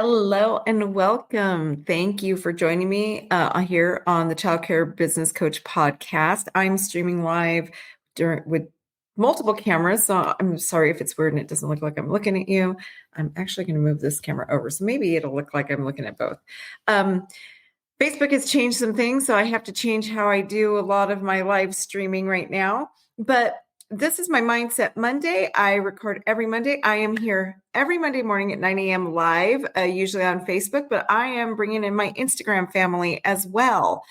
Hello and welcome. Thank you for joining me here on the Childcare Business Coach podcast. I'm streaming live with multiple cameras, so I'm sorry if it's weird and it doesn't look like I'm looking at you. I'm actually going to move this camera over, so maybe it'll look like I'm looking at both. Facebook has changed some things, so I have to change how I do a lot of my live streaming right now. But this is my Mindset Monday. I record every Monday. I am here every Monday morning at 9 a.m. live, usually on Facebook, but I am bringing in my Instagram family as well,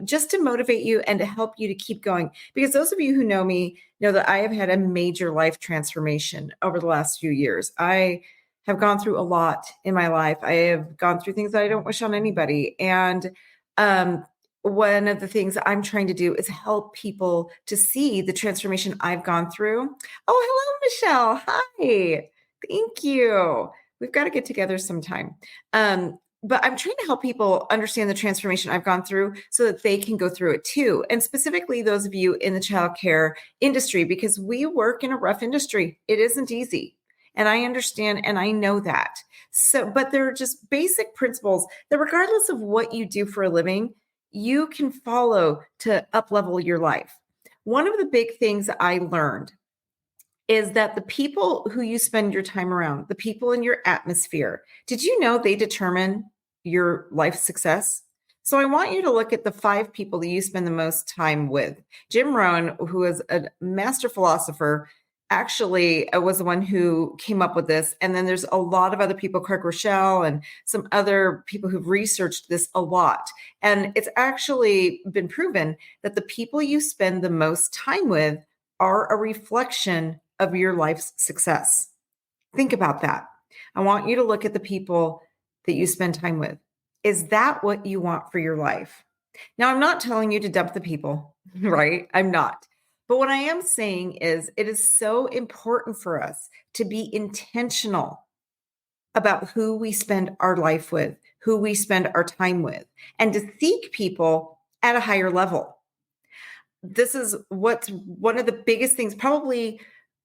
just to motivate you and to help you to keep going. Because those of you who know me know that I have had a major life transformation over the last few years. I have gone through a lot in my life. I have gone through things that I don't wish on anybody. And one of the things I'm trying to do is help people to see the transformation I've gone through. Oh, hello, Michelle. Hi. Thank you. We've got to get together sometime. But I'm trying to help people understand the transformation I've gone through so that they can go through it too. And specifically those of you in the childcare industry, because we work in a rough industry. It isn't easy. And I understand and I know that. So, but there are just basic principles that regardless of what you do for a living, you can follow to up-level your life. One of the big things I learned is that the people who you spend your time around, the people in your atmosphere, did you know they determine your life success? So I want you to look at the 5 people that you spend the most time with. Jim Rohn, who is a master philosopher, actually was the one who came up with this. And then there's a lot of other people, Craig Rochelle and some other people who've researched this a lot. And it's actually been proven that the people you spend the most time with are a reflection of your life's success. Think about that. I want you to look at the people that you spend time with. Is that what you want for your life? Now, I'm not telling you to dump the people, right? I'm not. But what I am saying is it is so important for us to be intentional about who we spend our life with, who we spend our time with, and to seek people at a higher level. This is what's one of the biggest things, probably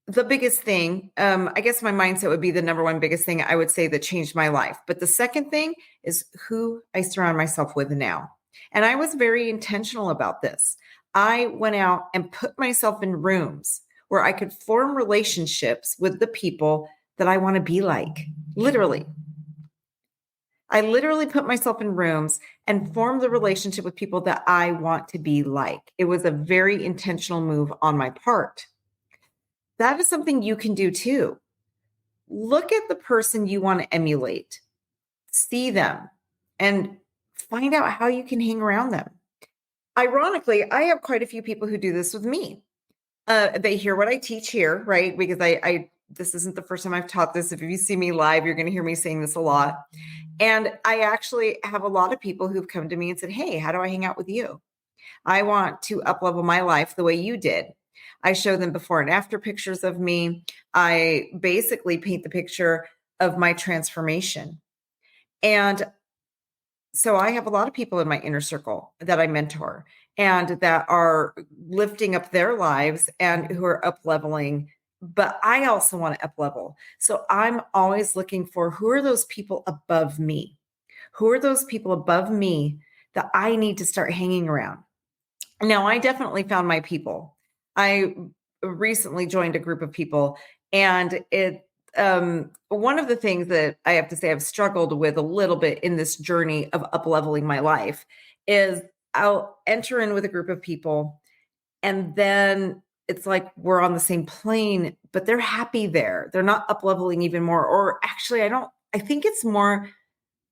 the biggest thing. I guess my mindset would be the number one biggest thing I would say that changed my life. But the second thing is who I surround myself with now. And I was very intentional about this. I went out and put myself in rooms where I could form relationships with the people that I want to be like, literally. I literally put myself in rooms and formed the relationship with people that I want to be like. It was a very intentional move on my part. That is something you can do too. Look at the person you want to emulate, see them, and find out how you can hang around them. Ironically, I have quite a few people who do this with me. They hear what I teach here, right? Because I this isn't the first time I've taught this. If you see me live, you're going to hear me saying this a lot. And I actually have a lot of people who've come to me and said, "Hey, how do I hang out with you? I want to up-level my life the way you did." I show them before and after pictures of me. I basically paint the picture of my transformation. And so I have a lot of people in my inner circle that I mentor and that are lifting up their lives and who are up leveling. But I also want to up level. So I'm always looking for who are those people above me? Who are those people above me that I need to start hanging around? Now, I definitely found my people. I recently joined a group of people, and one of the things that I have to say I've struggled with a little bit in this journey of up-leveling my life is I'll enter in with a group of people, and then it's like we're on the same plane, but they're happy there. They're not up-leveling even more. Or actually, I think it's more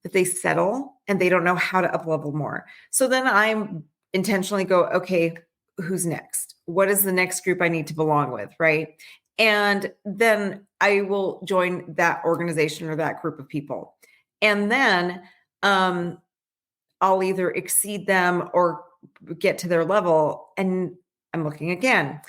that they settle and they don't know how to up-level more. So then I'm intentionally go, okay, who's next? What is the next group I need to belong with, right? And then I will join that organization or that group of people. And then I'll either exceed them or get to their level. And I'm looking again.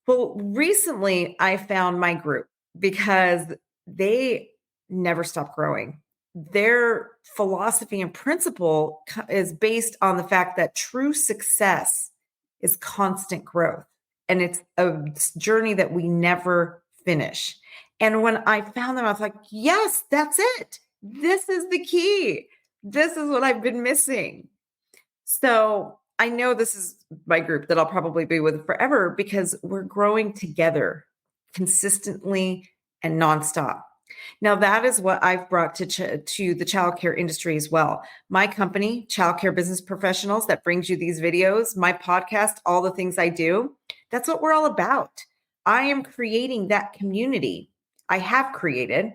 Well, recently I found my group because they never stop growing. Their philosophy and principle is based on the fact that true success is constant growth. And it's a journey that we never finish. And when I found them, I was like, yes, that's it. This is the key. This is what I've been missing. So I know this is my group that I'll probably be with forever because we're growing together consistently and nonstop. Now, that is what I've brought to the childcare industry as well. My company, Childcare Business Professionals, that brings you these videos, my podcast, all the things I do, that's what we're all about. I am creating that community. I have created,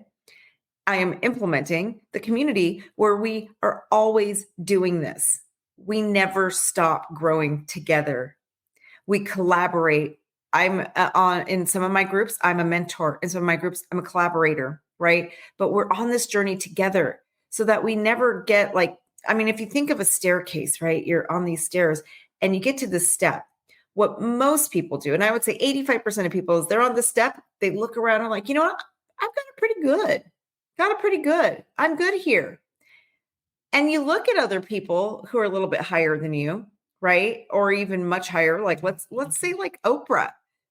I am implementing the community where we are always doing this. We never stop growing together. We collaborate. I'm in some of my groups, I'm a mentor. In some of my groups, I'm a collaborator, right? But we're on this journey together so that we never get like, I mean, if you think of a staircase, right? You're on these stairs and you get to this step. What most people do, and I would say 85% of people, is they're on the step, they look around and like, you know what? I've got it pretty good. Got it pretty good. I'm good here. And you look at other people who are a little bit higher than you, right? Or even much higher, like let's say like Oprah,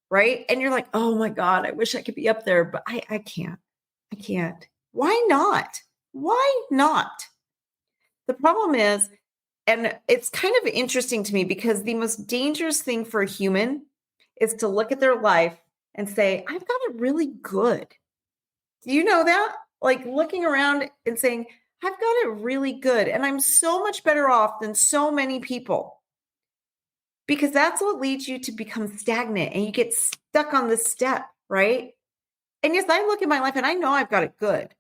right? And you're like, oh my God, I wish I could be up there, but I can't. I can't. Why not? Why not? The problem is, and it's kind of interesting to me because the most dangerous thing for a human is to look at their life and say, I've got it really good. Do you know that? Like looking around and saying, I've got it really good. And I'm so much better off than so many people. Because that's what leads you to become stagnant and you get stuck on this step, right? And yes, I look at my life and I know I've got it good.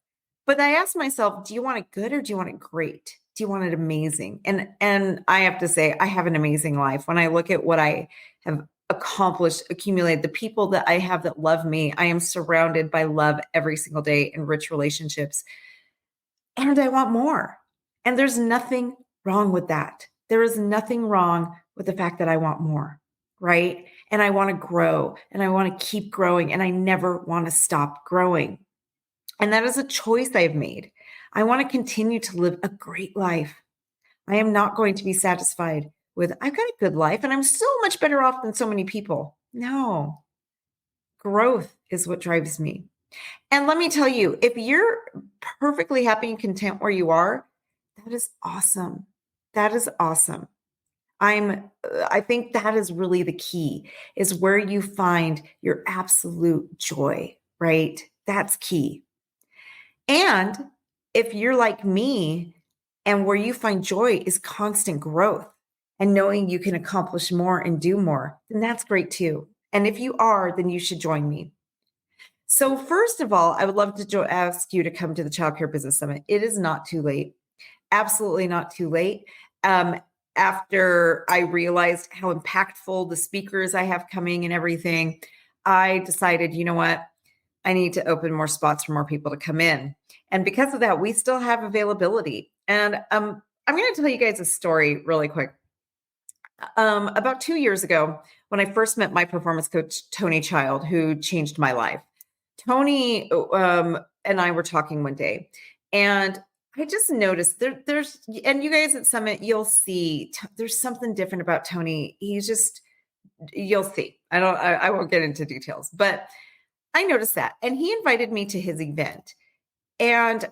But I ask myself, do you want it good or do you want it great? Do you want it amazing? And I have to say, I have an amazing life. When I look at what I have accomplished, accumulated, the people that I have that love me, I am surrounded by love every single day in rich relationships. And I want more. And there's nothing wrong with that. There is nothing wrong with the fact that I want more, right? And I want to grow and I want to keep growing and I never want to stop growing. And that is a choice I've made. I want to continue to live a great life. I am not going to be satisfied with, I've got a good life and I'm so much better off than so many people. No, growth is what drives me. And let me tell you, if you're perfectly happy and content where you are, that is awesome. That is awesome. I think that is really the key, is where you find your absolute joy, right? That's key. And if you're like me and where you find joy is constant growth and knowing you can accomplish more and do more, then that's great too. And if you are, then you should join me. So first of all, I would love to ask you to come to the Child Care Business Summit. It is not too late. Absolutely not too late. After I realized how impactful the speakers I have coming and everything, I decided, you know what? I need to open more spots for more people to come in. And because of that, we still have availability. And I'm going to tell you guys a story really quick. About 2 years ago, when I first met my performance coach, Tony Child, who changed my life, Tony and I were talking one day, and I just noticed there's, and you guys at Summit, you'll see there's something different about Tony. He's just, you'll see. I won't get into details, but I noticed that. And he invited me to his event. And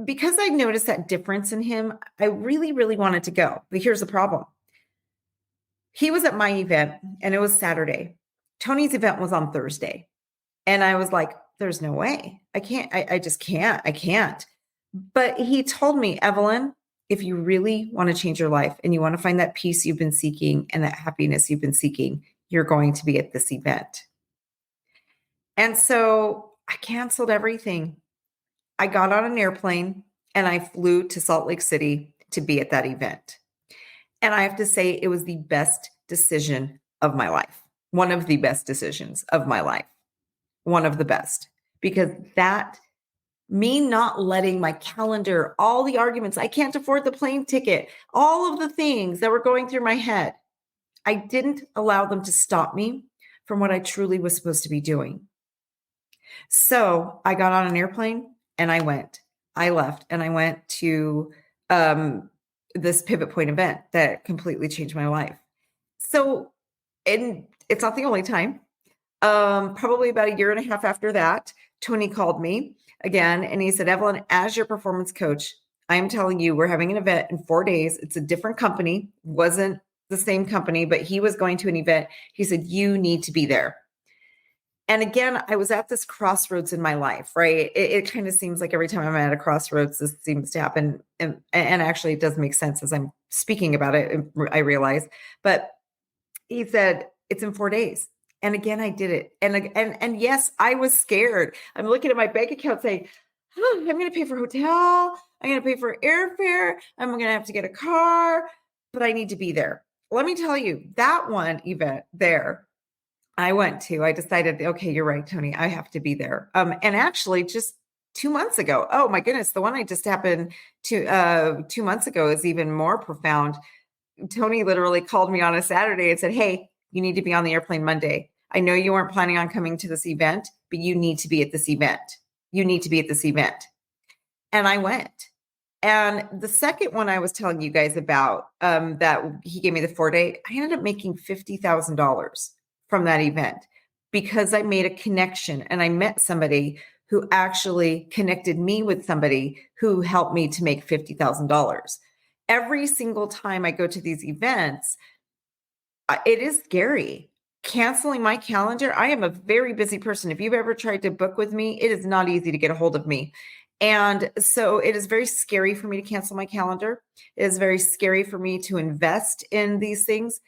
because I noticed that difference in him, I really, really wanted to go. But here's the problem. He was at my event and it was Saturday. Tony's event was on Thursday. And I was like, there's no way. I can't. I just can't. I can't. But he told me, Evelyn, if you really want to change your life and you want to find that peace you've been seeking and that happiness you've been seeking, you're going to be at this event. And so I canceled everything. I got on an airplane and I flew to Salt Lake City to be at that event. And I have to say, it was the best decision of my life. One of the best decisions of my life. One of the best. Because that, me not letting my calendar, all the arguments, I can't afford the plane ticket, all of the things that were going through my head, I didn't allow them to stop me from what I truly was supposed to be doing. So I got on an airplane and I went. I left and I went to this Pivot Point event that completely changed my life. So, and it's not the only time. Probably about a year and a half after that, Tony called me again and he said, Evelyn, as your performance coach, I am telling you, we're having an event in 4 days. It's a different company, wasn't the same company, but he was going to an event. He said, you need to be there. And again, I was at this crossroads in my life, right? It kind of seems like every time I'm at a crossroads, this seems to happen. And actually, it does make sense as I'm speaking about it, I realize. But he said, it's in 4 days. And again, I did it. And yes, I was scared. I'm looking at my bank account saying, oh, I'm going to pay for hotel. I'm going to pay for airfare. I'm going to have to get a car, but I need to be there. Let me tell you, that one event there, I went to, I decided, okay, you're right, Tony, I have to be there. And actually just 2 months ago, oh my goodness, the one I just happened to 2 months ago is even more profound. Tony literally called me on a Saturday and said, hey, you need to be on the airplane Monday. I know you weren't planning on coming to this event, but you need to be at this event. You need to be at this event. And I went. And the second one I was telling you guys about, that he gave me the 4-day, I ended up making $50,000 from that event because I made a connection and I met somebody who actually connected me with somebody who helped me to make $50,000. Every single time I go to these events, it is scary. Canceling my calendar. I am a very busy person. If you've ever tried to book with me, it is not easy to get a hold of me. And so it is very scary for me to cancel my calendar. It is very scary for me to invest in these things.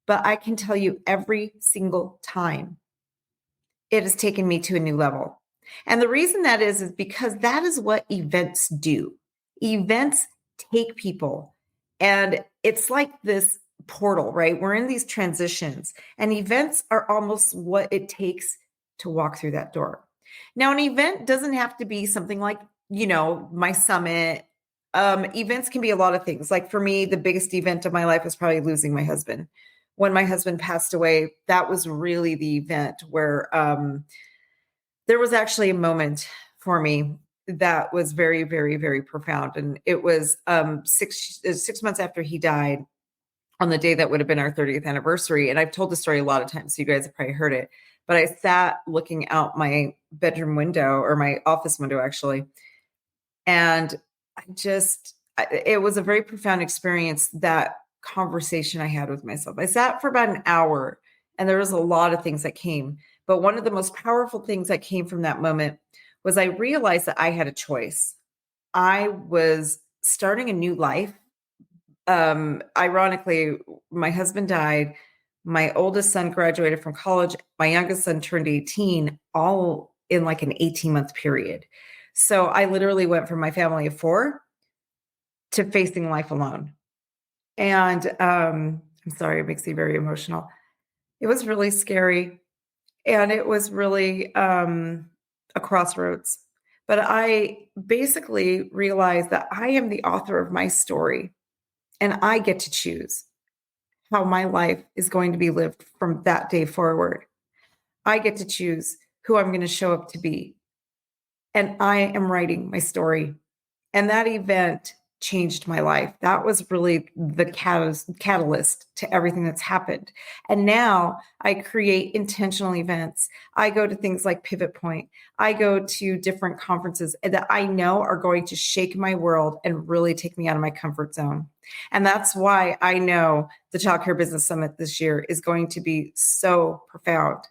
But I can tell you every single time it has taken me to a new level. And the reason that is because that is what events do. Events take people, and it's like this portal, right? We're in these transitions, and events are almost what it takes to walk through that door. Now, an event doesn't have to be something like, my summit. Events can be a lot of things. Like for me, the biggest event of my life was probably losing my husband. When my husband passed away, that was really the event where there was actually a moment for me that was very, very, very profound. And it was 6 months after he died, on the day that would have been our 30th anniversary. And I've told the story a lot of times, so you guys have probably heard it. But I sat looking out my bedroom window, or my office window, actually. And it was a very profound experience, that conversation I had with myself. I sat for about an hour, and there was a lot of things that came. But one of the most powerful things that came from that moment was I realized that I had a choice. I was starting a new life. Ironically, my husband died. My oldest son graduated from college. My youngest son turned 18, all in like an 18-month period. So I literally went from my family of 4 to facing life alone. And I'm sorry, it makes me very emotional. It was really scary. And it was really a crossroads. But I basically realized that I am the author of my story, and I get to choose how my life is going to be lived from that day forward. I get to choose who I'm going to show up to be. And I am writing my story. And that event changed my life. That was really the catalyst to everything that's happened. And now I create intentional events. I go to things like Pivot Point. I go to different conferences that I know are going to shake my world and really take me out of my comfort zone. And that's why I know the Child Care Business Summit this year is going to be so profound,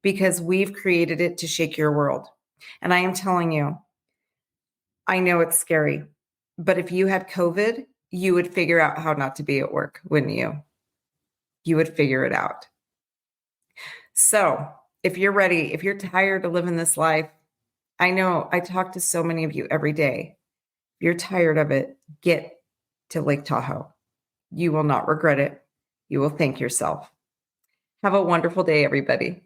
because we've created it to shake your world. And I am telling you, I know it's scary, but if you had COVID, you would figure out how not to be at work, wouldn't you? You would figure it out. So if you're ready, if you're tired of living this life, I know I talk to so many of you every day. If you're tired of it, get to Lake Tahoe. You will not regret it. You will thank yourself. Have a wonderful day, everybody.